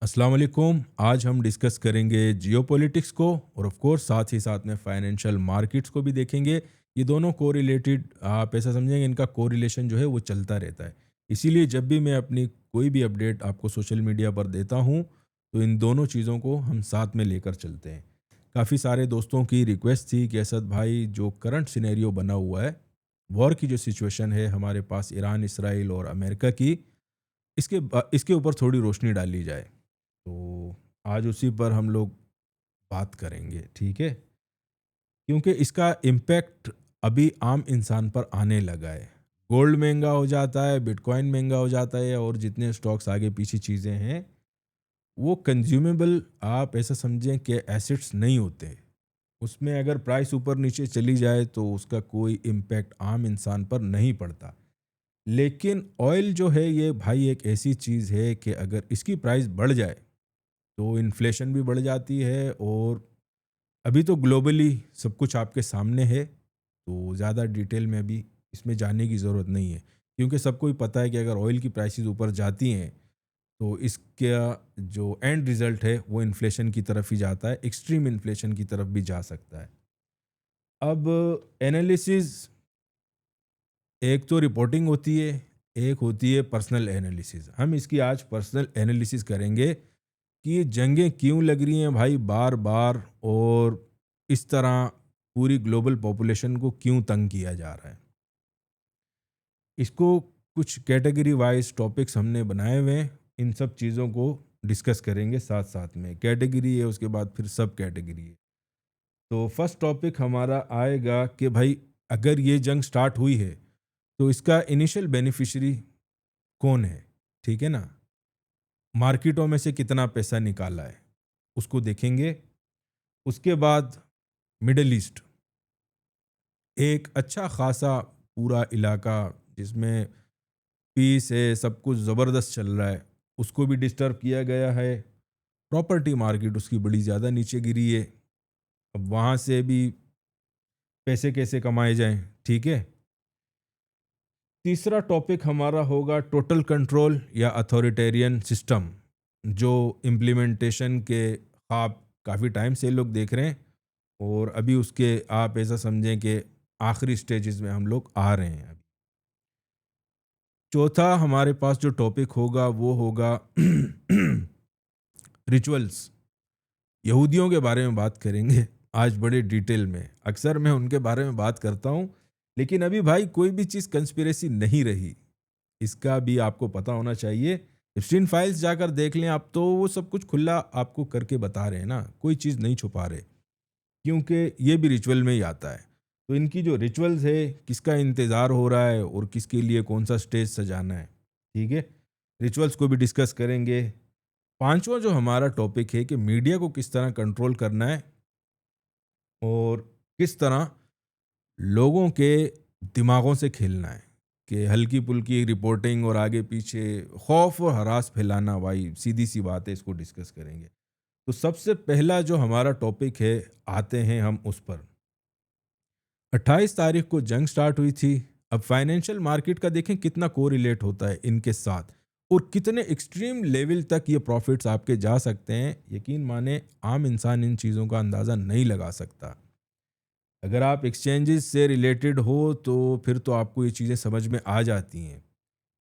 अस्सलाम वालेकुम। आज हम डिस्कस करेंगे जियोपॉलिटिक्स को और ऑफ कोर्स साथ ही साथ में फाइनेंशियल मार्केट्स को भी देखेंगे। ये दोनों को रिलेटेड आप ऐसा समझेंगे, इनका कोरिलेशन जो है वो चलता रहता है। इसीलिए जब भी मैं अपनी कोई भी अपडेट आपको सोशल मीडिया पर देता हूँ तो इन दोनों चीज़ों को हम साथ में लेकर चलते हैं। काफ़ी सारे दोस्तों की रिक्वेस्ट थी कि असद भाई, जो करंट सिनेरियो बना हुआ है, वॉर की जो सिचुएशन है हमारे पास ईरान, इसराइल और अमेरिका की, इसके ऊपर थोड़ी रोशनी डाली जाए। तो आज उसी पर हम लोग बात करेंगे, ठीक है? क्योंकि इसका इम्पैक्ट अभी आम इंसान पर आने लगा है। गोल्ड महंगा हो जाता है, बिटकॉइन महंगा हो जाता है और जितने स्टॉक्स आगे पीछे चीज़ें हैं, वो कंज्यूमेबल, आप ऐसा समझें कि एसेट्स नहीं होते। उसमें अगर प्राइस ऊपर नीचे चली जाए तो उसका कोई इम्पैक्ट आम इंसान पर नहीं पड़ता। लेकिन ऑयल जो है ये भाई एक ऐसी चीज़ है कि अगर इसकी प्राइस बढ़ जाए तो इन्फ्लेशन भी बढ़ जाती है। और अभी तो ग्लोबली सब कुछ आपके सामने है, तो ज़्यादा डिटेल में अभी इसमें जाने की ज़रूरत नहीं है, क्योंकि सबको ही पता है कि अगर ऑयल की प्राइसेस ऊपर जाती हैं तो इसका जो एंड रिज़ल्ट है वो इन्फ्लेशन की तरफ ही जाता है, एक्सट्रीम इन्फ्लेशन की तरफ भी जा सकता है। अब एनालिसिस, एक तो रिपोर्टिंग होती है, एक होती है पर्सनल एनालिसिस। हम इसकी आज पर्सनल एनालिसिस करेंगे कि ये जंगें क्यों लग रही हैं भाई बार बार, और इस तरह पूरी ग्लोबल पॉपुलेशन को क्यों तंग किया जा रहा है। इसको कुछ कैटेगरी वाइज टॉपिक्स हमने बनाए हुए हैं, इन सब चीज़ों को डिस्कस करेंगे साथ साथ में। कैटेगरी है, उसके बाद फिर सब कैटेगरी है। तो फर्स्ट टॉपिक हमारा आएगा कि भाई, अगर ये जंग स्टार्ट हुई है तो इसका इनिशियल बेनिफिशियरी कौन है, ठीक है ना? मार्केटों में से कितना पैसा निकाला है, उसको देखेंगे। उसके बाद मिडल ईस्ट, एक अच्छा खासा पूरा इलाका जिसमें पीस है, सब कुछ ज़बरदस्त चल रहा है, उसको भी डिस्टर्ब किया गया है। प्रॉपर्टी मार्केट उसकी बड़ी ज़्यादा नीचे गिरी है। अब वहाँ से भी पैसे कैसे कमाए जाएं, ठीक है? तीसरा टॉपिक हमारा होगा टोटल कंट्रोल या अथॉरिटेरियन सिस्टम, जो इम्प्लीमेंटेशन के ख्वाब काफ़ी टाइम से लोग देख रहे हैं, और अभी उसके आप ऐसा समझें कि आखिरी स्टेजेस में हम लोग आ रहे हैं अभी। चौथा हमारे पास जो टॉपिक होगा वो होगा रिचुअल्स। यहूदियों के बारे में बात करेंगे आज बड़े डिटेल में। अक्सर मैं उनके बारे में बात करता हूँ, लेकिन अभी भाई कोई भी चीज़ कंस्पिरेसी नहीं रही, इसका भी आपको पता होना चाहिए। एप्स्टीन फाइल्स जाकर देख लें आप, तो वो सब कुछ खुला आपको करके बता रहे हैं ना, कोई चीज़ नहीं छुपा रहे, क्योंकि ये भी रिचुअल में ही आता है। तो इनकी जो रिचुअल्स है, किसका इंतज़ार हो रहा है और किसके लिए कौन सा स्टेज सजाना है, ठीक है? रिचुअल्स को भी डिस्कस करेंगे। पांचवा जो हमारा टॉपिक है कि मीडिया को किस तरह कंट्रोल करना है और किस तरह लोगों के दिमागों से खेलना है, कि हल्की पुल्की रिपोर्टिंग और आगे पीछे खौफ और हरास फैलाना, भाई सीधी सी बात है, इसको डिस्कस करेंगे। तो सबसे पहला जो हमारा टॉपिक है, आते हैं हम उस पर। 28 तारीख को जंग स्टार्ट हुई थी। अब फाइनेंशियल मार्केट का देखें कितना कोरिलेट होता है इनके साथ, और कितने एक्सट्रीम लेवल तक ये प्रॉफिट्स आपके जा सकते हैं। यकीन माने आम इंसान इन चीज़ों का अंदाज़ा नहीं लगा सकता। अगर आप एक्सचेंजेस से रिलेटेड हो तो फिर तो आपको ये चीज़ें समझ में आ जाती हैं।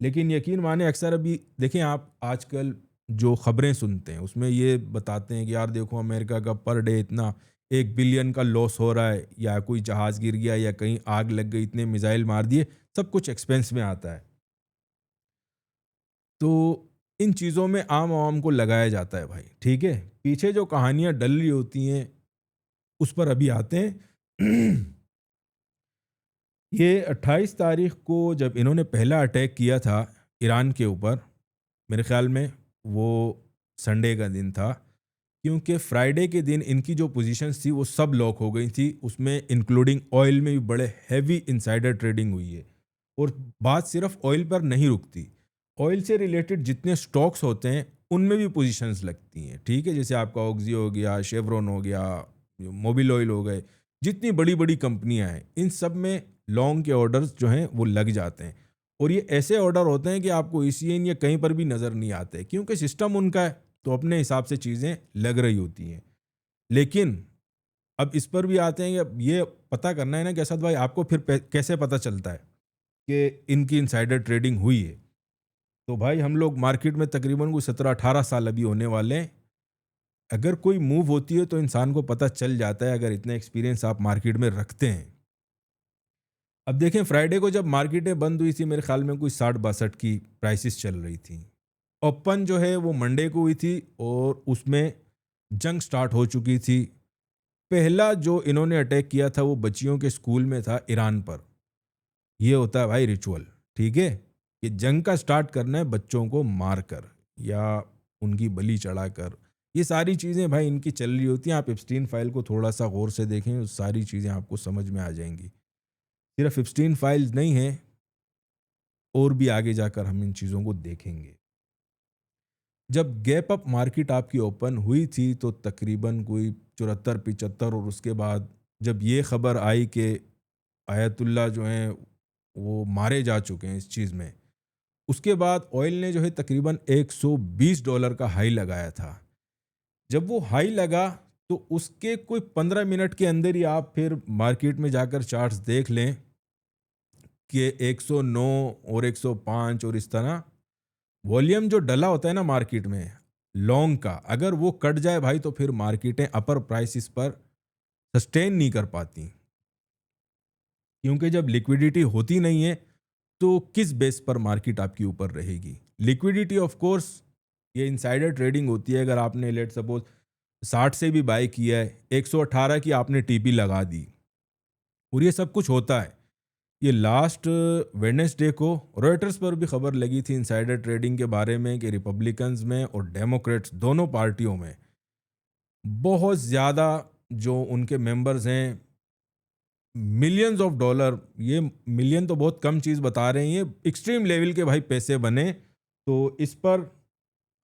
लेकिन यकीन माने अक्सर अभी देखें आप, आजकल जो खबरें सुनते हैं उसमें ये बताते हैं कि यार देखो, अमेरिका का पर डे इतना 1 बिलियन का लॉस हो रहा है, या कोई जहाज़ गिर गया, या कहीं आग लग गई, इतने मिसाइल मार दिए, सब कुछ एक्सपेंस में आता है। तो इन चीज़ों में आम आवाम को लगाया जाता है भाई, ठीक है? पीछे जो कहानियाँ डल रही होती हैं उस पर अभी आते हैं। ये 28 तारीख को जब इन्होंने पहला अटैक किया था ईरान के ऊपर, मेरे ख़्याल में वो संडे का दिन था, क्योंकि फ्राइडे के दिन इनकी जो पोजीशंस थी वो सब लॉक हो गई थी, उसमें इंक्लूडिंग ऑयल में भी बड़े हैवी इनसाइडर ट्रेडिंग हुई है। और बात सिर्फ ऑयल पर नहीं रुकती, ऑयल से रिलेटेड जितने स्टॉक्स होते हैं उनमें भी पोजीशंस लगती हैं, ठीक है? जैसे आपका ऑक्सी हो गया, शेवरॉन हो गया, मोबिल ऑयल हो गए, जितनी बड़ी बड़ी कंपनियां हैं इन सब में लॉन्ग के ऑर्डर्स जो हैं वो लग जाते हैं। और ये ऐसे ऑर्डर होते हैं कि आपको ईसीएन या कहीं पर भी नज़र नहीं आते, क्योंकि सिस्टम उनका है, तो अपने हिसाब से चीज़ें लग रही होती हैं। लेकिन अब इस पर भी आते हैं कि अब ये पता करना है ना कि असद भाई आपको फिर कैसे पता चलता है कि इनकी इनसाइडर ट्रेडिंग हुई है। तो भाई हम लोग मार्केट में तकरीबन कोई 17-18 साल अभी होने वाले हैं। अगर कोई मूव होती है तो इंसान को पता चल जाता है, अगर इतना एक्सपीरियंस आप मार्केट में रखते हैं। अब देखें, फ्राइडे को जब मार्केटें बंद हुई थी, मेरे ख्याल में कोई 60-62 की प्राइसेस चल रही थी। ओपन जो है वो मंडे को हुई थी और उसमें जंग स्टार्ट हो चुकी थी। पहला जो इन्होंने अटैक किया था वो बच्चियों के स्कूल में था, ईरान पर। ये होता है भाई रिचुअल, ठीक है। ये जंग का स्टार्ट करना है बच्चों को मार कर या उनकी बलि चढ़ाकर। ये सारी चीज़ें भाई इनकी चल रही होती हैं। आप एप्स्टीन फाइल को थोड़ा सा गौर से देखें, उस सारी चीज़ें आपको समझ में आ जाएंगी। सिर्फ एप्स्टीन फाइल्स नहीं है, और भी आगे जाकर हम इन चीज़ों को देखेंगे। जब गैप अप मार्केट आपकी ओपन हुई थी तो तकरीबन कोई 74-75, और उसके बाद जब ये खबर आई कि आयतुल्ला जो हैं वो मारे जा चुके हैं इस चीज़ में, उसके बाद ऑयल ने जो है तकरीबन $120 का हाई लगाया था। जब वो हाई लगा तो उसके कोई 15 मिनट के अंदर ही आप फिर मार्केट में जाकर चार्ट्स देख लें कि 109 और 105 और इस तरह वॉल्यूम जो डला होता है ना मार्केट में लॉन्ग का, अगर वो कट जाए भाई तो फिर मार्केटें अपर प्राइसेस पर सस्टेन नहीं कर पाती। क्योंकि जब लिक्विडिटी होती नहीं है तो किस बेस पर मार्केट आपकी ऊपर रहेगी? लिक्विडिटी ऑफ कोर्स, ये इनसाइडर ट्रेडिंग होती है। अगर आपने लेट सपोज 60 से भी बाय किया है, 118 की आपने टीपी लगा दी, और ये सब कुछ होता है। ये लास्ट वेडनेसडे को रॉयटर्स पर भी खबर लगी थी इनसाइडर ट्रेडिंग के बारे में कि रिपब्लिकन्स में और डेमोक्रेट्स दोनों पार्टियों में बहुत ज़्यादा जो उनके मेंबर्स हैं, मिलियंस ऑफ डॉलर, ये मिलियन तो बहुत कम चीज़ बता रहे हैं, ये एक्सट्रीम लेवल के भाई पैसे बने। तो इस पर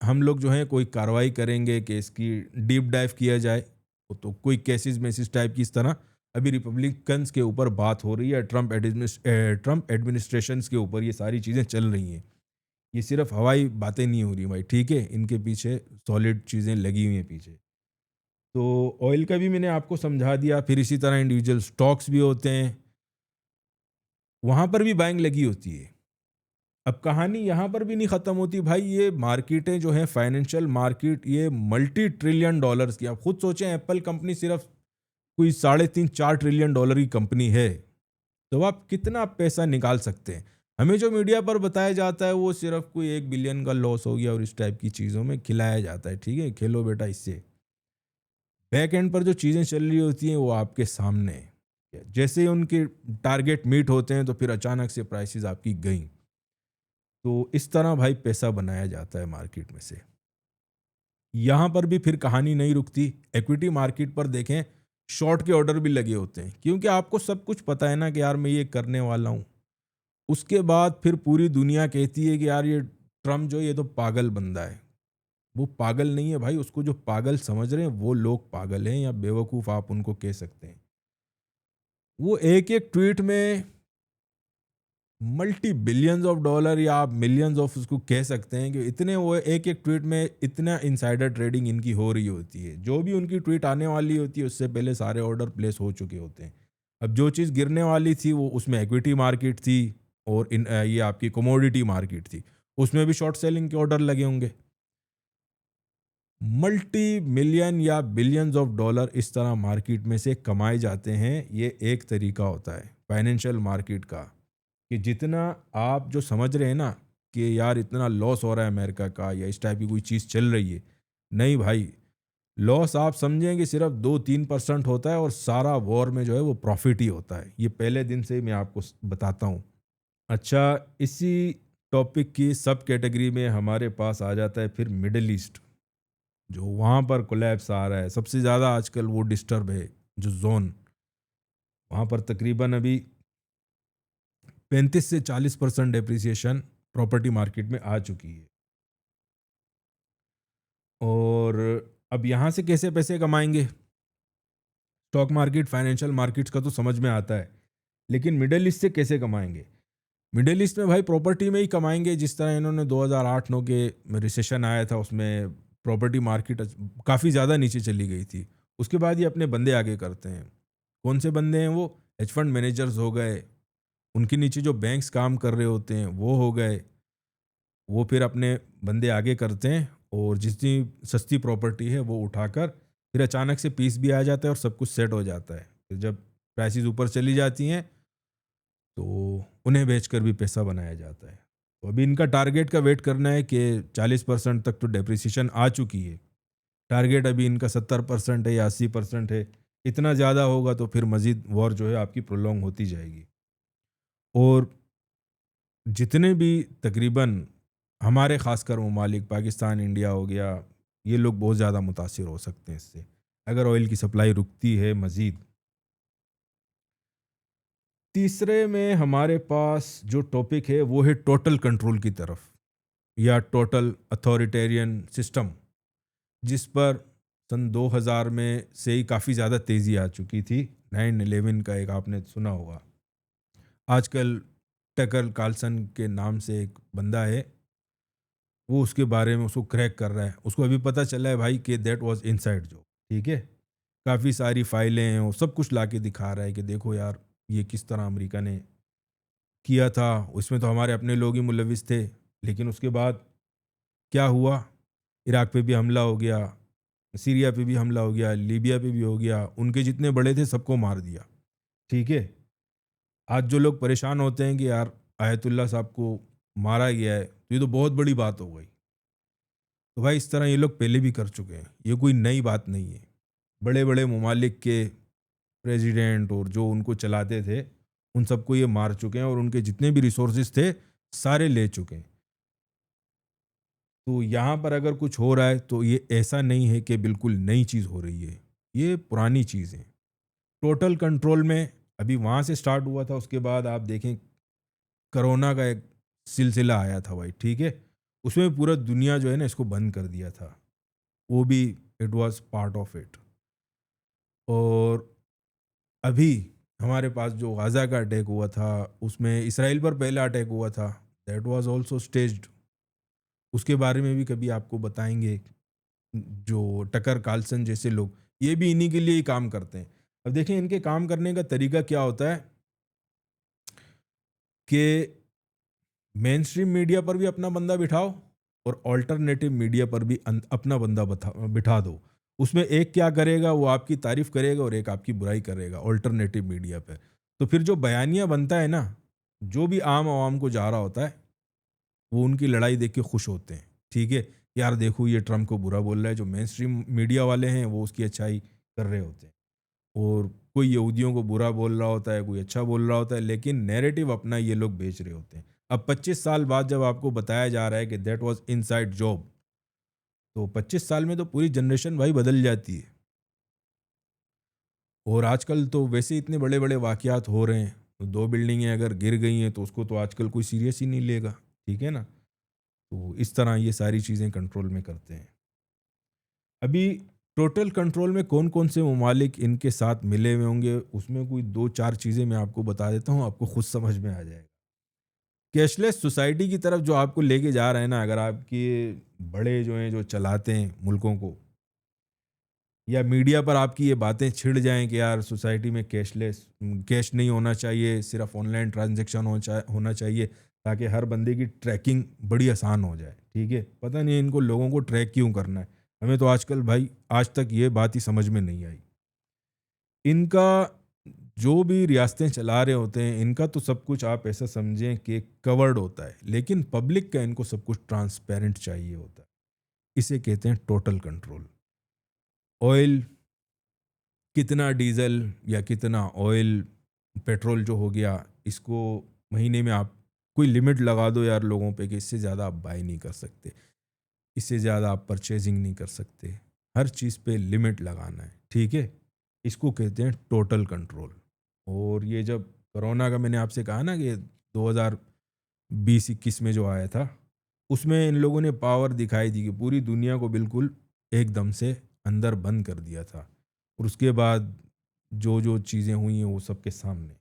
हम लोग जो है कोई कार्रवाई करेंगे कि इसकी डीप डाइव किया जाए। तो कोई केसेस में इस टाइप की इस तरह अभी रिपब्लिकन्स के ऊपर बात हो रही है, ट्रम्प एडमिनिस्ट्रेशन के ऊपर ये सारी चीज़ें चल रही हैं। ये सिर्फ हवाई बातें नहीं हो रही भाई, ठीक है, इनके पीछे सॉलिड चीज़ें लगी हुई हैं पीछे। तो ऑयल का भी मैंने आपको समझा दिया। फिर इसी तरह इंडिविजुअल स्टॉक्स भी होते हैं, वहाँ पर भी बाइंग लगी होती है। अब कहानी यहाँ पर भी नहीं ख़त्म होती भाई। ये मार्केटें जो हैं, फाइनेंशियल मार्केट, ये मल्टी ट्रिलियन डॉलर्स की, आप खुद सोचें, एप्पल कंपनी सिर्फ कोई 3.5-4 ट्रिलियन डॉलर की कंपनी है। तो आप कितना पैसा निकाल सकते हैं? हमें जो मीडिया पर बताया जाता है वो सिर्फ कोई 1 बिलियन का लॉस हो गया और इस टाइप की चीज़ों में खिलाया जाता है, ठीक है, खेलो बेटा इससे। बैक एंड पर जो चीज़ें चल रही होती हैं वो आपके सामने है। जैसे ही उनके टारगेट मीट होते हैं तो फिर अचानक से प्राइसेस आपकी गई। तो इस तरह भाई पैसा बनाया जाता है मार्केट में से। यहाँ पर भी फिर कहानी नहीं रुकती। इक्विटी मार्केट पर देखें, शॉर्ट के ऑर्डर भी लगे होते हैं, क्योंकि आपको सब कुछ पता है ना कि यार मैं ये करने वाला हूँ। उसके बाद फिर पूरी दुनिया कहती है कि यार ये ट्रम्प जो, ये तो पागल बंदा है। वो पागल नहीं है भाई, उसको जो पागल समझ रहे हैं वो लोग पागल हैं, या बेवकूफ़ आप उनको कह सकते हैं। वो एक एक ट्वीट में मल्टी बिलियंस ऑफ डॉलर, या आप मिलियंस ऑफ उसको कह सकते हैं, कि इतने वो एक एक ट्वीट में इतना इनसाइडर ट्रेडिंग इनकी हो रही होती है। जो भी उनकी ट्वीट आने वाली होती है उससे पहले सारे ऑर्डर प्लेस हो चुके होते हैं। अब जो चीज़ गिरने वाली थी वो उसमें इक्विटी मार्केट थी, और ये आपकी कमोडिटी मार्केट थी, उसमें भी शॉर्ट सेलिंग के ऑर्डर लगे होंगे। मल्टी मिलियन या बिलियंस ऑफ डॉलर इस तरह मार्केट में से कमाए जाते हैं। ये एक तरीका होता है फाइनेंशियल मार्केट का, कि जितना आप जो समझ रहे हैं ना कि यार इतना लॉस हो रहा है अमेरिका का, या इस टाइप की कोई चीज़ चल रही है, नहीं भाई। लॉस आप समझें कि सिर्फ 2-3% होता है, और सारा वॉर में जो है वो प्रॉफिट ही होता है। ये पहले दिन से ही मैं आपको बताता हूँ। अच्छा, इसी टॉपिक की सब कैटेगरी में हमारे पास आ जाता है फिर मिडल ईस्ट, जो वहाँ पर कोलैप्स आ रहा है सबसे ज़्यादा आजकल, वो डिस्टर्ब है जो जोन। वहाँ पर तकरीबन अभी 35 से 40% डेप्रिसिएशन प्रॉपर्टी मार्केट में आ चुकी है। और अब यहाँ से कैसे पैसे कमाएंगे? स्टॉक मार्केट, फाइनेंशियल मार्केट्स का तो समझ में आता है, लेकिन मिडल ईस्ट से कैसे कमाएंगे? मिडल ईस्ट में भाई प्रॉपर्टी में ही कमाएंगे। जिस तरह इन्होंने 2008-9 के रिसेशन आया था उसमें प्रॉपर्टी मार्केट काफ़ी ज़्यादा नीचे चली गई थी। उसके बाद ये अपने बंदे आगे करते हैं। कौन से बंदे हैं वो? हेज फंड मैनेजर्स हो गए, उनके नीचे जो बैंक्स काम कर रहे होते हैं वो हो गए। वो फिर अपने बंदे आगे करते हैं और जितनी सस्ती प्रॉपर्टी है वो उठाकर फिर अचानक से पीस भी आ जाता है और सब कुछ सेट हो जाता है। फिर जब प्राइसेस ऊपर चली जाती हैं तो उन्हें बेचकर भी पैसा बनाया जाता है। तो अभी इनका टारगेट का वेट करना है कि 40% तक तो डेप्रिसिएशन आ चुकी है। टारगेट अभी इनका 70% है या 80% है। इतना ज़्यादा होगा तो फिर मज़ीद वॉर जो है आपकी प्रोलॉन्ग होती जाएगी। और जितने भी तकरीबन हमारे ख़ासकर ममालिक पाकिस्तान, इंडिया हो गया, ये लोग बहुत ज़्यादा मुतासिर हो सकते हैं इससे। अगर ऑयल की सप्लाई रुकती है मज़ीद। तीसरे में हमारे पास जो टॉपिक है वो है टोटल कंट्रोल की तरफ या टोटल अथॉरिटेरियन सिस्टम, जिस पर सन 2000 में से ही काफ़ी ज़्यादा तेज़ी आ चुकी थी। 9/11 का एक आपने सुना होगा। आजकल टकर कार्लसन के नाम से एक बंदा है, वो उसके बारे में उसको क्रैक कर रहा है। उसको अभी पता चला है भाई कि दैट वाज़ इनसाइड जॉब, ठीक है? काफ़ी सारी फाइलें हैं, वो सब कुछ लाके दिखा रहा है कि देखो यार, ये किस तरह अमेरिका ने किया था। उसमें तो हमारे अपने लोग ही मुलविस थे। लेकिन उसके बाद क्या हुआ? इराक पे भी हमला हो गया, सीरिया पे भी हमला हो गया, लीबिया पे भी हो गया। उनके जितने बड़े थे सबको मार दिया, ठीक है? आज जो लोग परेशान होते हैं कि यार आयतुल्ला साहब को मारा गया है, तो ये तो बहुत बड़ी बात हो गई। तो भाई इस तरह ये लोग पहले भी कर चुके हैं, ये कोई नई बात नहीं है। बड़े बड़े ममालिक के प्रेसिडेंट और जो उनको चलाते थे, उन सबको ये मार चुके हैं और उनके जितने भी रिसोर्सेज थे सारे ले चुके हैं। तो यहाँ पर अगर कुछ हो रहा है तो ये ऐसा नहीं है कि बिल्कुल नई चीज़ हो रही है, ये पुरानी चीज़ है। टोटल कंट्रोल में अभी वहाँ से स्टार्ट हुआ था। उसके बाद आप देखें कोरोना का एक सिलसिला आया था भाई, ठीक है? उसमें पूरा दुनिया जो है ना इसको बंद कर दिया था। वो भी it was part of it. और अभी हमारे पास जो गाज़ा का अटैक हुआ था, उसमें इसराइल पर पहला अटैक हुआ था, दैट वाज़ आल्सो स्टेज्ड। उसके बारे में भी कभी आपको बताएँगे। जो टकर कार्लसन जैसे लोग, ये भी इन्हीं के लिए ही काम करते हैं। अब देखें इनके काम करने का तरीका क्या होता है कि मेन स्ट्रीम मीडिया पर भी अपना बंदा बिठाओ और अल्टरनेटिव मीडिया पर भी अपना बंदा बिठा दो। उसमें एक क्या करेगा, वो आपकी तारीफ करेगा और एक आपकी बुराई करेगा अल्टरनेटिव मीडिया पे। तो फिर जो बयानिया बनता है ना, जो भी आम आवाम को जा रहा होता है, वो उनकी लड़ाई देख के खुश होते हैं, ठीक है? यार देखो ये ट्रम्प को बुरा बोल रहा है। जो मेन स्ट्रीम मीडिया वाले हैं वो उसकी अच्छाई कर रहे होते हैं। और कोई यहूदियों को बुरा बोल रहा होता है, कोई अच्छा बोल रहा होता है, लेकिन नैरेटिव अपना ये लोग बेच रहे होते हैं। अब 25 साल बाद जब आपको बताया जा रहा है कि दैट वाज़ इनसाइड जॉब, तो 25 साल में तो पूरी जनरेशन भाई बदल जाती है। और आजकल तो वैसे ही इतने बड़े-बड़े वाक़यात हो रहे हैं, तो 2 बिल्डिंगें अगर गिर गई हैं तो उसको तो आजकल कोई सीरियस ही नहीं लेगा, ठीक है ना? तो इस तरह ये सारी चीज़ें कंट्रोल में करते हैं। अभी टोटल कंट्रोल में कौन-कौन से ममालिक इनके साथ मिले हुए होंगे, उसमें कोई 2-4 चीज़ें मैं आपको बता देता हूँ, आपको खुद समझ में आ जाएगा। कैशलेस सोसाइटी की तरफ जो आपको लेके जा रहे हैं ना, अगर आपके बड़े जो हैं, जो चलाते हैं मुल्कों को, या मीडिया पर आपकी ये बातें छिड़ जाएँ कि यार सोसाइटी में कैश नहीं होना चाहिए, सिर्फ़ ऑनलाइन ट्रांज़ैक्शन होना चाहिए, ताकि हर बंदे की ट्रैकिंग बड़ी आसान हो जाए, ठीक है? पता नहीं इनको लोगों को ट्रैक क्यों करना है? हमें तो आजकल भाई आज तक ये बात ही समझ में नहीं आई। इनका जो भी रियासतें चला रहे होते हैं, इनका तो सब कुछ आप ऐसा समझें कि कवर्ड होता है, लेकिन पब्लिक का इनको सब कुछ ट्रांसपेरेंट चाहिए होता है। इसे कहते हैं टोटल कंट्रोल। ऑयल, कितना डीज़ल या कितना ऑयल, पेट्रोल जो हो गया, इसको महीने में आप कोई लिमिट लगा दो यार लोगों पे कि इससे ज़्यादा आप बाय नहीं कर सकते, इससे ज़्यादा आप परचेजिंग नहीं कर सकते। हर चीज़ पे लिमिट लगाना है, ठीक है? इसको कहते हैं टोटल कंट्रोल। और ये जब कोरोना का मैंने आपसे कहा ना कि 2020-21 में जो आया था, उसमें इन लोगों ने पावर दिखाई थी कि पूरी दुनिया को बिल्कुल एकदम से अंदर बंद कर दिया था। और उसके बाद जो चीज़ें हुई हैं वो सबके सामने।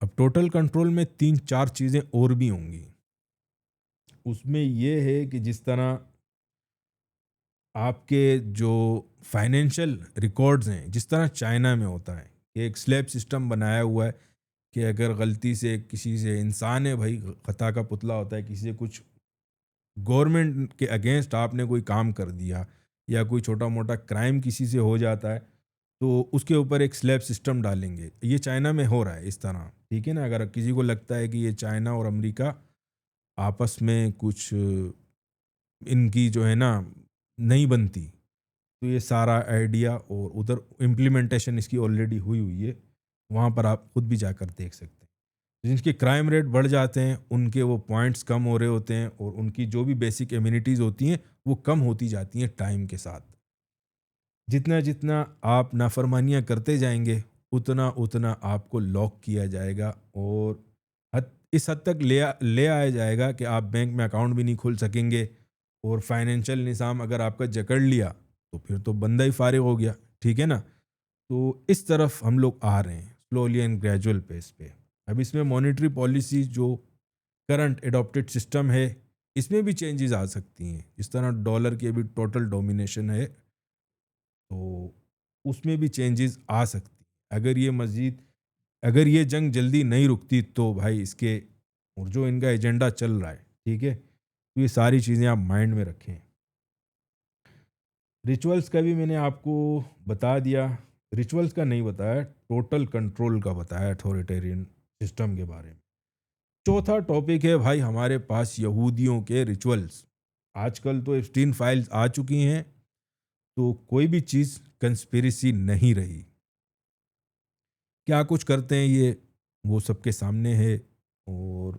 अब टोटल कंट्रोल में 3-4 चीज़ें और भी होंगी। उसमें ये है कि जिस तरह आपके जो फाइनेंशियल रिकॉर्ड्स हैं, जिस तरह चाइना में होता है कि एक स्लैब सिस्टम बनाया हुआ है कि अगर गलती से किसी से, इंसान है भाई, खता का पुतला होता है, किसी से कुछ गवर्नमेंट के अगेंस्ट आपने कोई काम कर दिया या कोई छोटा मोटा क्राइम किसी से हो जाता है, तो उसके ऊपर एक स्लैब सिस्टम डालेंगे। ये चाइना में हो रहा है इस तरह, ठीक है ना। अगर किसी को लगता है कि ये चाइना और अमेरिका आपस में कुछ इनकी जो है ना नहीं बनती, तो ये सारा आइडिया और उधर इम्प्लीमेंटेशन इसकी ऑलरेडी हुई हुई है। वहाँ पर आप खुद भी जाकर देख सकते हैं। जिनके क्राइम रेट बढ़ जाते हैं, उनके वो पॉइंट्स कम हो रहे होते हैं और उनकी जो भी बेसिक इम्यूनिटीज़ होती हैं वो कम होती जाती हैं टाइम के साथ। जितना जितना आप नाफरमानियाँ करते जाएंगे, उतना उतना आपको लॉक किया जाएगा और इस हद तक ले आया जाएगा कि आप बैंक में अकाउंट भी नहीं खोल सकेंगे। और फाइनेंशियल निज़ाम अगर आपका जकड़ लिया तो फिर तो बंदा ही फारिग हो गया, ठीक है ना। तो इस तरफ हम लोग आ रहे हैं स्लोली एंड ग्रेजुअल पेस पे। अब इसमें मॉनेटरी पॉलिसी जो करंट एडॉप्टेड सिस्टम है, इसमें भी चेंजेस आ सकती हैं। इस तरह डॉलर की अभी टोटल डोमिनेशन है, तो उसमें भी चेंजेस आ सकती हैं। अगर ये जंग जल्दी नहीं रुकती तो भाई इसके और जो इनका एजेंडा चल रहा है, ठीक है, तो ये सारी चीज़ें आप माइंड में रखें। रिचुअल्स का भी मैंने आपको बता दिया। रिचुअल्स का नहीं बताया, टोटल कंट्रोल का बताया, अथॉरिटेरियन सिस्टम के बारे में। चौथा टॉपिक है भाई हमारे पास यहूदियों के रिचुअल्स। आजकल तो एप्स्टीन फाइल्स आ चुकी हैं, तो कोई भी चीज़ कंस्पिरेसी नहीं रही। क्या कुछ करते हैं ये, वो सबके सामने है। और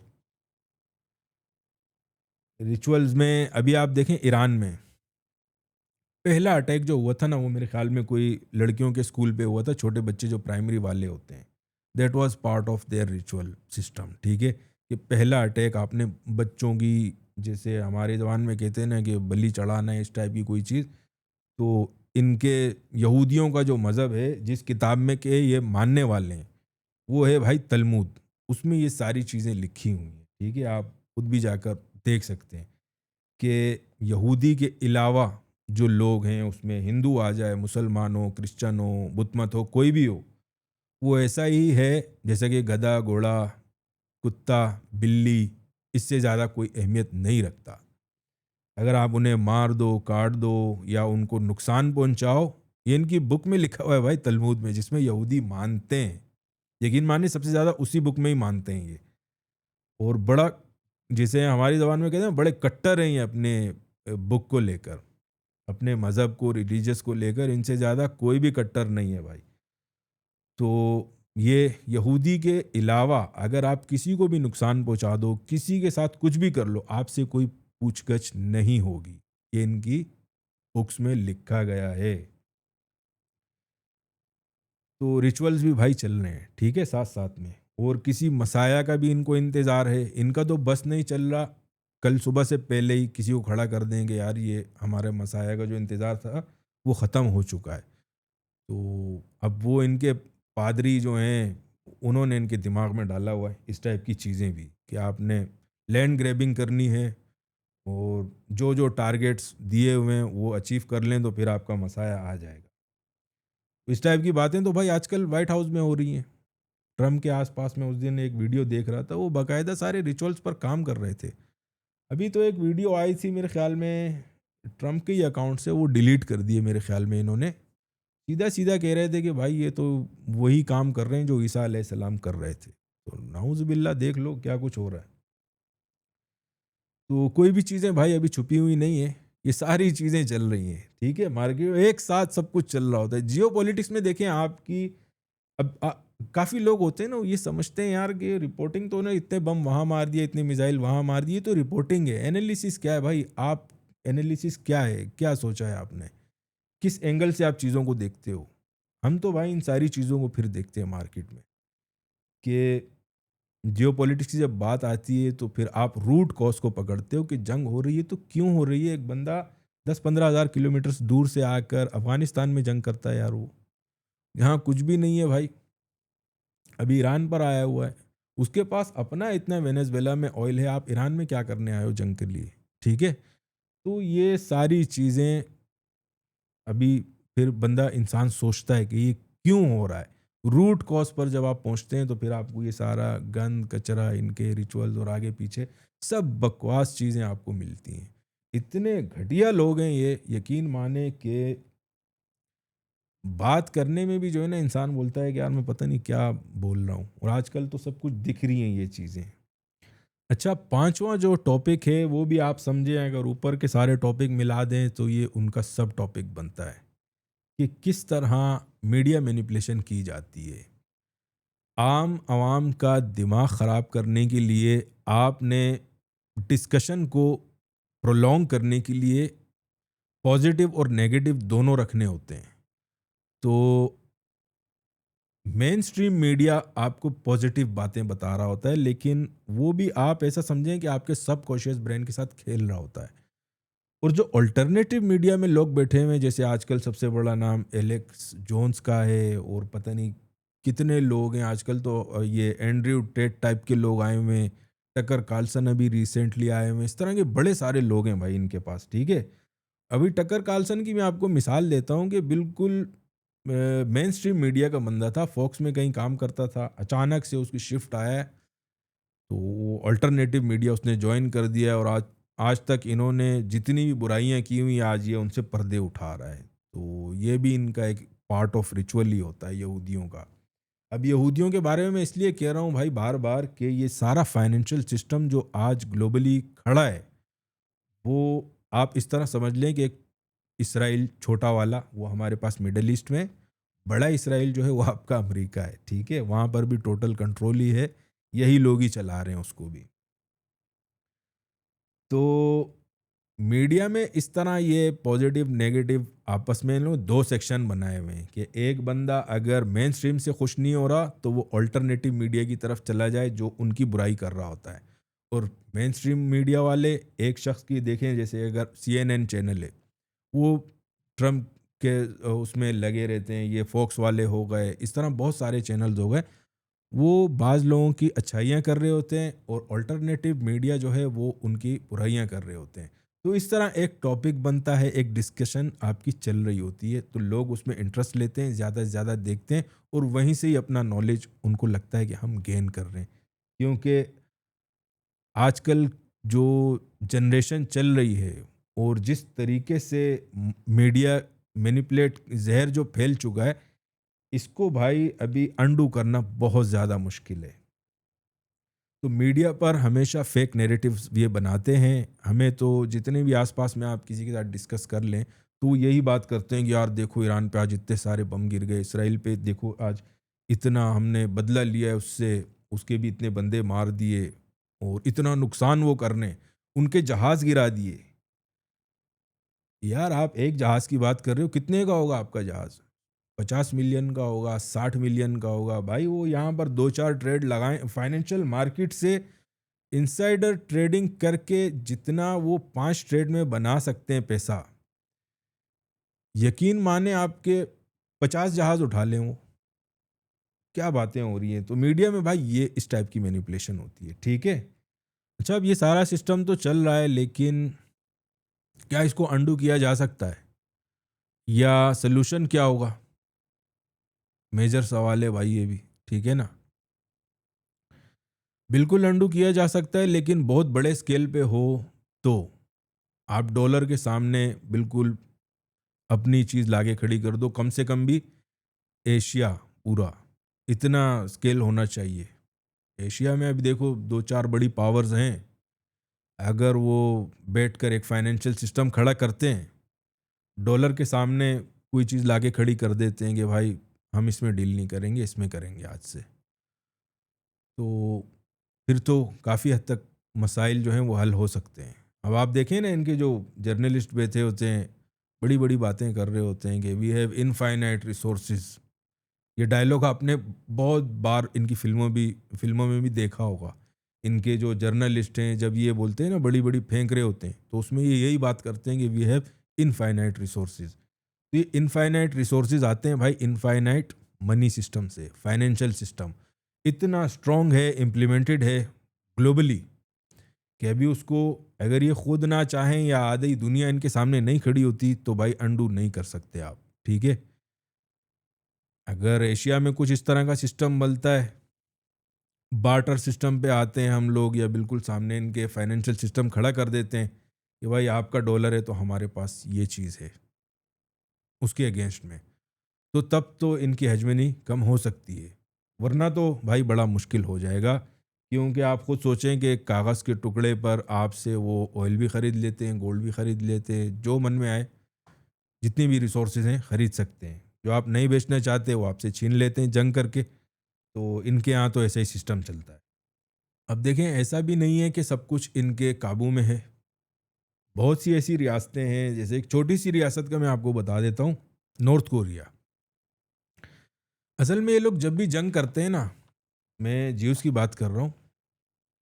रिचुअल्स में अभी आप देखें, ईरान में पहला अटैक जो हुआ था ना, वो मेरे ख्याल में कोई लड़कियों के स्कूल पे हुआ था, छोटे बच्चे जो प्राइमरी वाले होते हैं। That was part of their ritual system, ठीक है। कि पहला अटैक आपने बच्चों की, जैसे हमारे ज़बान में कहते हैं ना कि बलि चढ़ाना है, इस टाइप की कोई चीज़। तो इनके यहूदियों का जो मज़हब है, जिस किताब में के ये मानने वाले हैं, वो है भाई तलमूद। उसमें ये सारी चीज़ें लिखी हुई हैं, ठीक है। आप खुद भी जाकर देख सकते हैं कि यहूदी के अलावा जो लोग हैं, उसमें हिंदू आ जाए, मुसलमान हो, क्रिश्चियन हो, बुत मत हो, कोई भी हो, वो ऐसा ही है जैसे कि गधा, घोड़ा, कुत्ता, बिल्ली, इससे ज़्यादा कोई अहमियत नहीं रखता। अगर आप उन्हें मार दो, काट दो या उनको नुकसान पहुंचाओ, ये इनकी बुक में लिखा हुआ है भाई, तलमूद में, जिसमें यहूदी मानते हैं। यकीन मानिए सबसे ज़्यादा उसी बुक में ही मानते हैं ये। और बड़ा, जिसे हमारी ज़बान में कहते हैं, बड़े कट्टर हैं ये अपने बुक को लेकर, अपने मज़हब को, रिलीजियस को लेकर इनसे ज़्यादा कोई भी कट्टर नहीं है भाई। तो ये यहूदी के अलावा अगर आप किसी को भी नुकसान पहुंचा दो, किसी के साथ कुछ भी कर लो, आपसे कोई पूछगछ नहीं होगी। ये इनकी बुक्स में लिखा गया है। तो रिचुअल्स भी भाई चल रहे हैं, ठीक है, साथ साथ में। और किसी मसाया का भी इनको इंतज़ार है। इनका तो बस नहीं चल रहा, कल सुबह से पहले ही किसी को खड़ा कर देंगे, यार ये हमारे मसाया का जो इंतज़ार था वो ख़त्म हो चुका है। तो अब वो इनके पादरी जो हैं, उन्होंने इनके दिमाग में डाला हुआ है इस टाइप की चीज़ें भी, कि आपने लैंड ग्रैबिंग करनी है और जो जो टारगेट्स दिए हुए हैं वो अचीव कर लें तो फिर आपका मसाया आ जाएगा। इस टाइप की बातें तो भाई आजकल वाइट हाउस में हो रही हैं। ट्रम्प के आसपास में उस दिन एक वीडियो देख रहा था, वो बाकायदा सारे रिचुअल्स पर काम कर रहे थे। अभी तो एक वीडियो आई थी मेरे ख्याल में, ट्रम्प के ही अकाउंट से, वो डिलीट कर दिए मेरे ख्याल में इन्होंने। सीधा सीधा कह रहे थे कि भाई ये तो वही काम कर रहे हैं जो ईसा अलैहिस्सलाम कर रहे थे। तो नाउज़ बिल्ला, देख लो क्या कुछ हो रहा है। तो कोई भी चीज़ें भाई अभी छुपी हुई नहीं है, ये सारी चीज़ें चल रही हैं, ठीक है। मार्केट में एक साथ सब कुछ चल रहा होता है। जियो पॉलिटिक्स में देखें आपकी, अब काफ़ी लोग होते हैं ना, वो ये समझते हैं यार कि रिपोर्टिंग तो ना, इतने बम वहाँ मार दिए, इतने मिसाइल वहाँ मार दिए तो रिपोर्टिंग है। एनालिसिस क्या है भाई, आप एनालिसिस क्या है, क्या सोचा है आपने, किस एंगल से आप चीज़ों को देखते हो। हम तो भाई इन सारी चीज़ों को फिर देखते हैं मार्केट में, कि जियोपॉलिटिक्स की जब बात आती है तो फिर आप रूट कॉज को पकड़ते हो कि जंग हो रही है तो क्यों हो रही है। एक बंदा 10-15 हज़ार किलोमीटर दूर से आकर अफगानिस्तान में जंग करता है यार, वो यहाँ कुछ भी नहीं है भाई, अभी ईरान पर आया हुआ है। उसके पास अपना इतना वेनेजुएला में ऑयल है, आप ईरान में क्या करने आए हो जंग के लिए, ठीक है। तो ये सारी चीज़ें अभी फिर बंदा इंसान सोचता है कि ये क्यों हो रहा है? रूट कॉज़ पर जब आप पहुँचते हैं तो फिर आपको ये सारा गंद, कचरा, इनके रिचुअल्स और आगे पीछे सब बकवास चीज़ें आपको मिलती हैं। इतने घटिया लोग हैं ये, यकीन माने कि बात करने में भी जो है ना इंसान बोलता है कि यार मैं पता नहीं क्या बोल रहा हूँ, और आजकल तो सब कुछ दिख रही हैं ये चीज़ें। अच्छा, 5वां जो टॉपिक है वो भी आप समझें, अगर ऊपर के सारे टॉपिक मिला दें तो ये उनका सब टॉपिक बनता है कि किस तरह मीडिया मैनिपुलेशन की जाती है। आम आवाम का दिमाग ख़राब करने के लिए आपने डिस्कशन को प्रोलॉन्ग करने के लिए पॉजिटिव और नेगेटिव दोनों रखने होते हैं। तो मेन स्ट्रीम मीडिया आपको पॉजिटिव बातें बता रहा होता है, लेकिन वो भी आप ऐसा समझें कि आपके सबकॉन्शियस ब्रेन के साथ खेल रहा होता है। और जो अल्टरनेटिव मीडिया में लोग बैठे हुए हैं, जैसे आजकल सबसे बड़ा नाम एलेक्स जोन्स का है, और पता नहीं कितने लोग हैं आजकल, तो ये एंड्रयू टेट टाइप के लोग आए हुए हैं, टकर कार्लसन अभी रिसेंटली आए हुए हैं, इस तरह के बड़े सारे लोग हैं भाई इनके पास, ठीक है। अभी टकर कार्लसन की मैं आपको मिसाल देता हूँ कि बिल्कुल मेन स्ट्रीम मीडिया का बंदा था, फॉक्स में कहीं काम करता था, अचानक से उसकी शिफ्ट आया, तो वो अल्टरनेटिव मीडिया उसने ज्वाइन कर दिया, और आज आज तक इन्होंने जितनी भी बुराइयां की हुई आज ये उनसे पर्दे उठा रहा है। तो ये भी इनका एक पार्ट ऑफ रिचुअल ही होता है यहूदियों का। अब यहूदियों के बारे में मैं इसलिए कह रहा हूँ भाई बार बार कि ये सारा फाइनेंशियल सिस्टम जो आज ग्लोबली खड़ा है, वो आप इस तरह समझ लें कि एक इसराइल छोटा वाला वो हमारे पास मिडल ईस्ट में, बड़ा इसराइल जो है वो आपका अमेरिका है, ठीक है, वहाँ पर भी टोटल कंट्रोल ही है, यही लोग ही चला रहे हैं उसको भी। तो मीडिया में इस तरह ये पॉजिटिव नेगेटिव आपस में इन लोग दो सेक्शन बनाए हुए हैं कि एक बंदा अगर मेन स्ट्रीम से खुश नहीं हो रहा तो वो अल्टरनेटिव मीडिया की तरफ चला जाए जो उनकी बुराई कर रहा होता है। और मेन स्ट्रीम मीडिया वाले एक शख्स की देखें, जैसे अगर CNN चैनल है, वो ट्रम्प के उसमें लगे रहते हैं, ये फॉक्स वाले हो गए, इस तरह बहुत सारे चैनल्स हो गए, वो बाज़ लोगों की अच्छाइयाँ कर रहे होते हैं और अल्टरनेटिव मीडिया जो है वो उनकी बुराइयाँ कर रहे होते हैं। तो इस तरह एक टॉपिक बनता है, एक डिस्कशन आपकी चल रही होती है, तो लोग उसमें इंटरेस्ट लेते हैं, ज़्यादा से ज़्यादा देखते हैं, और वहीं से ही अपना नॉलेज उनको लगता है कि हम गेन कर रहे हैं। क्योंकि आजकल जो जनरेशन चल रही है और जिस तरीके से मीडिया मैनिपुलेट, जहर जो फैल चुका है, इसको भाई अभी अंडू करना बहुत ज़्यादा मुश्किल है। तो मीडिया पर हमेशा फेक नैरेटिव्स ये बनाते हैं। हमें तो जितने भी आसपास में आप किसी के साथ डिस्कस कर लें, तो वो यही बात करते हैं कि यार देखो ईरान पे आज इतने सारे बम गिर गए, इसराइल पे देखो आज इतना हमने बदला लिया है उससे, उसके भी इतने बंदे मार दिए, और इतना नुकसान वो करने, उनके जहाज़ गिरा दिए। यार आप एक जहाज़ की बात कर रहे हो, कितने का होगा आपका जहाज़? 50 मिलियन का होगा, 60 मिलियन का होगा। भाई वो यहाँ पर 2-4 ट्रेड लगाएँ फाइनेंशियल मार्केट से, इनसाइडर ट्रेडिंग करके जितना वो 5 ट्रेड में बना सकते हैं पैसा, यकीन माने आपके 50 जहाज़ उठा लें वो। क्या बातें हो रही हैं? तो मीडिया में भाई ये इस टाइप की मैनिपुलेशन होती है, ठीक है? अच्छा, अब ये सारा सिस्टम तो चल रहा है, लेकिन क्या इसको अंडू किया जा सकता है? या सॉल्यूशन क्या होगा? मेजर सवाल है भाई ये भी, ठीक है ना? बिल्कुल अंडू किया जा सकता है, लेकिन बहुत बड़े स्केल पे हो तो। आप डॉलर के सामने बिल्कुल अपनी चीज़ लाके खड़ी कर दो, कम से कम भी एशिया पूरा, इतना स्केल होना चाहिए। एशिया में अभी देखो 2-4 बड़ी पावर्स हैं, अगर वो बैठकर एक फाइनेंशियल सिस्टम खड़ा करते हैं, डॉलर के सामने कोई चीज़ लाके खड़ी कर देते हैं कि भाई हम इसमें डील नहीं करेंगे, इसमें करेंगे आज से। तो फिर तो काफ़ी हद तक मसाइल जो हैं वो हल हो सकते हैं। अब आप देखें ना, इनके जो जर्नलिस्ट बैठे होते हैं, बड़ी-बड़ी बातें कर रहे होते हैं कि वी हैव इनफाइनाइट रिसोर्सेज़। ये डायलॉग आपने बहुत बार इनकी फ़िल्मों में भी देखा होगा। इनके जो जर्नलिस्ट हैं जब ये बोलते हैं ना, बड़ी-बड़ी फेंक रहे होते हैं, तो उसमें ये यही बात करते हैं कि वी हैव इनफाइनाइट रिसोर्सेज़। तो ये इनफाइनाइट रिसोर्सेज़ आते हैं भाई इनफाइनाइट मनी सिस्टम से, फाइनेंशियल सिस्टम। इतना स्ट्रॉन्ग है, इम्प्लीमेंटेड है ग्लोबली, कि अभी उसको अगर ये खुद ना चाहें या आधी दुनिया इनके सामने नहीं खड़ी होती तो भाई अंडू नहीं कर सकते आप, ठीक है? अगर एशिया में कुछ इस तरह का सिस्टम बनता है, बार्टर सिस्टम पे आते हैं हम लोग या बिल्कुल सामने इनके फाइनेंशियल सिस्टम खड़ा कर देते हैं कि भाई आपका डॉलर है तो हमारे पास ये चीज़ है, उसके अगेंस्ट में, तो तब तो इनकी हेजमनी कम हो सकती है। वरना तो भाई बड़ा मुश्किल हो जाएगा, क्योंकि आप खुद सोचें कि एक कागज़ के टुकड़े पर आपसे वो ऑयल भी ख़रीद लेते हैं, गोल्ड भी ख़रीद लेते हैं, जो मन में आए जितनी भी रिसोर्सेज हैं खरीद सकते हैं। जो आप नहीं बेचना चाहते वो आपसे छीन लेते हैं जंग करके। तो इनके यहाँ तो ऐसा ही सिस्टम चलता है। अब देखें, ऐसा भी नहीं है कि सब कुछ इनके काबू में है। बहुत सी ऐसी रियासतें हैं, जैसे एक छोटी सी रियासत का मैं आपको बता देता हूँ, नॉर्थ कोरिया। असल में ये लोग जब भी जंग करते हैं ना, मैं ज्यूस की बात कर रहा हूँ,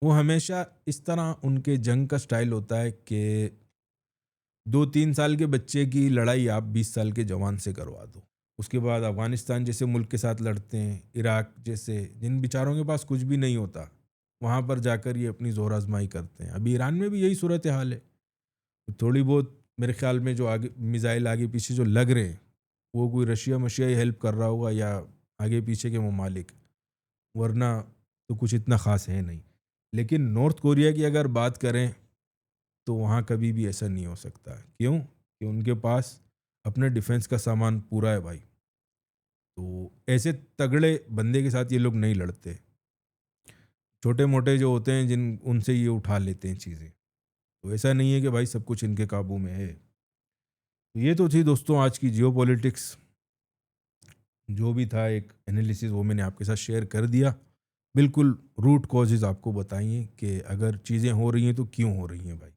वो हमेशा इस तरह उनके जंग का स्टाइल होता है कि 2-3 साल के बच्चे की लड़ाई आप 20 साल के जवान से करवा दो। उसके बाद अफ़गानिस्तान जैसे मुल्क के साथ लड़ते हैं, इराक जैसे, जिन बेचारों के पास कुछ भी नहीं होता, वहाँ पर जाकर ये अपनी ज़ोर आज़माई करते हैं। अभी ईरान में भी यही सूरत हाल है। थोड़ी बहुत मेरे ख़्याल में जो आगे मिज़ाइल आगे पीछे जो लग रहे हैं, वो कोई रशिया-मशिया ही हेल्प कर रहा होगा या आगे पीछे के ममालिक, वरना तो कुछ इतना ख़ास है नहीं। लेकिन नॉर्थ कोरिया की अगर बात करें, तो वहाँ कभी भी ऐसा नहीं हो सकता। क्यों? कि उनके पास अपने डिफेंस का सामान पूरा है भाई। तो ऐसे तगड़े बंदे के साथ ये लोग नहीं लड़ते। छोटे-मोटे जो होते हैं जिन उनसे ये उठा लेते हैं चीज़ें। तो ऐसा नहीं है कि भाई सब कुछ इनके काबू में है। तो ये तो थी दोस्तों आज की जियोपॉलिटिक्स। जो भी था एक एनालिसिस वो मैंने आपके साथ शेयर कर दिया। बिल्कुल रूट कॉजेज़ आपको बताइए कि अगर चीज़ें हो रही हैं तो क्यों हो रही हैं भाई।